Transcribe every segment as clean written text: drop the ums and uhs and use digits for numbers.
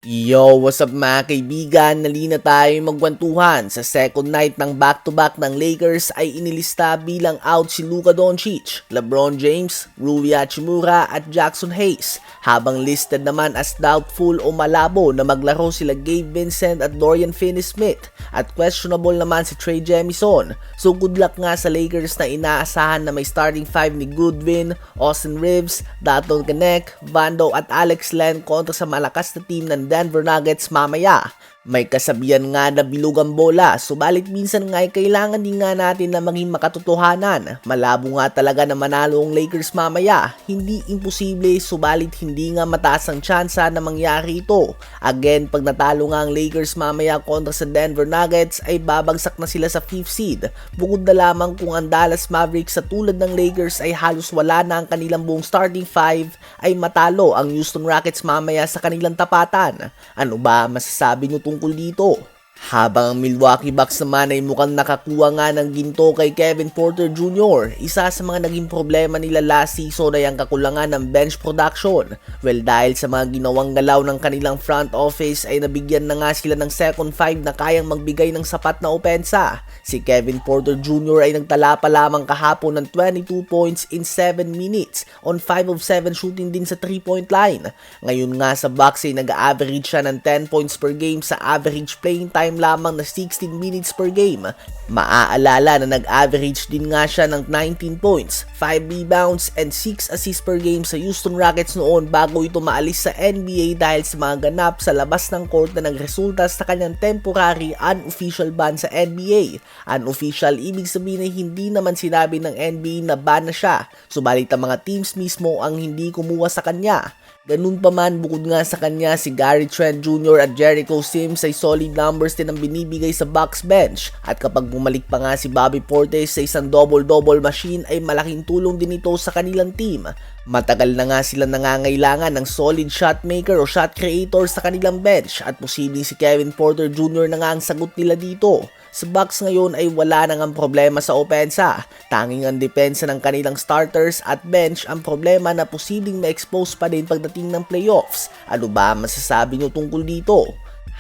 Yo, what's up mga kaibigan? Nalina tayo magkwentuhan. Sa second night ng back-to-back ng Lakers ay inilista bilang out si Luka Doncic, LeBron James, Rui Hachimura at Jackson Hayes, habang listed naman as doubtful o malabo na maglaro sila Gabe Vincent at Dorian Finney-Smith, at questionable naman si Trey Jemison. So good luck nga sa Lakers na inaasahan na may starting 5 ni Goodwin, Austin Reeves, Dalton Knecht, Vando at Alex Len kontra sa malakas na team ng Denver Nuggets mamaya. May kasabihan nga na bilog ang bola, subalit minsan nga ay kailangan din nga natin na maging makatotohanan. Malabo nga talaga na manalo ang Lakers mamaya. Hindi imposible, subalit hindi nga mataas ang tsansa na mangyari ito. Again, pag natalo nga ang Lakers mamaya kontra sa Denver Nuggets ay babagsak na sila sa 5th seed. Bukod na lamang kung ang Dallas Mavericks sa tulad ng Lakers ay halos wala na ang kanilang buong starting 5 ay matalo ang Houston Rockets mamaya sa kanilang tapatan. Ano ba masasabi nyo tungkol dito? Habang ang Milwaukee Bucks naman ay mukhang nakakuha nga ng ginto kay Kevin Porter Jr., isa sa mga naging problema nila last season ay ang kakulangan ng bench production. Well, dahil sa mga ginawang galaw ng kanilang front office ay nabigyan na nga sila ng second 5 na kayang magbigay ng sapat na opensa. Si Kevin Porter Jr. ay nagtala pa lamang kahapon ng 22 points in 7 minutes on 5 of 7 shooting din sa 3-point line. Ngayon nga sa Bucks ay nag-average siya ng 10 points per game sa average playing time lamang na 16 minutes per game. Maaalala na nag-average din nga siya ng 19 points, 5 rebounds and 6 assists per game sa Houston Rockets noon bago ito maalis sa NBA dahil sa mga ganap sa labas ng court na nagresulta sa kanyang temporary unofficial ban sa NBA. Unofficial ibig sabihin ay hindi naman sinabi ng NBA na ban na siya, subalit ang mga teams mismo ang hindi kumuha sa kanya. Ganun pa man, bukod nga sa kanya, si Gary Trent Jr. at Jericho Sims ay solid numbers din ang binibigay sa Bucks bench, at kapag bumalik pa nga si Bobby Portis sa isang double-double machine ay malaking tulong din ito sa kanilang team. Matagal na nga sila nangangailangan ng solid shot maker o shot creator sa kanilang bench, at posibleng si Kevin Porter Jr. na nga ang sagot nila dito. Sa Bucks ngayon ay wala nang ang problema sa opensa. Tanging ang depensa ng kanilang starters at bench ang problema na posibleng ma-expose pa din pagdating ng playoffs. Ano ba masasabi nyo tungkol dito?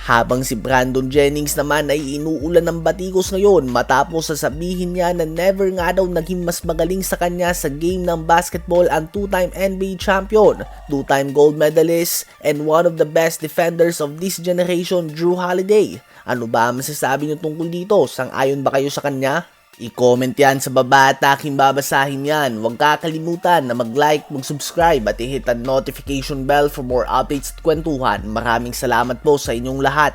Habang si Brandon Jennings naman ay inuulan ng batikos ngayon matapos sasabihin niya na never nga daw naging mas magaling sa kanya sa game ng basketball ang 2-time NBA champion, 2-time gold medalist, and one of the best defenders of this generation, Jrue Holiday. Ano ba masasabi niyo tungkol dito? Sang-ayon ba kayo sa kanya? I-comment yan sa baba at aking babasahin yan. Huwag kakalimutan na mag-like, mag-subscribe at i-hit ang notification bell for more updates at kwentuhan. Maraming salamat po sa inyong lahat.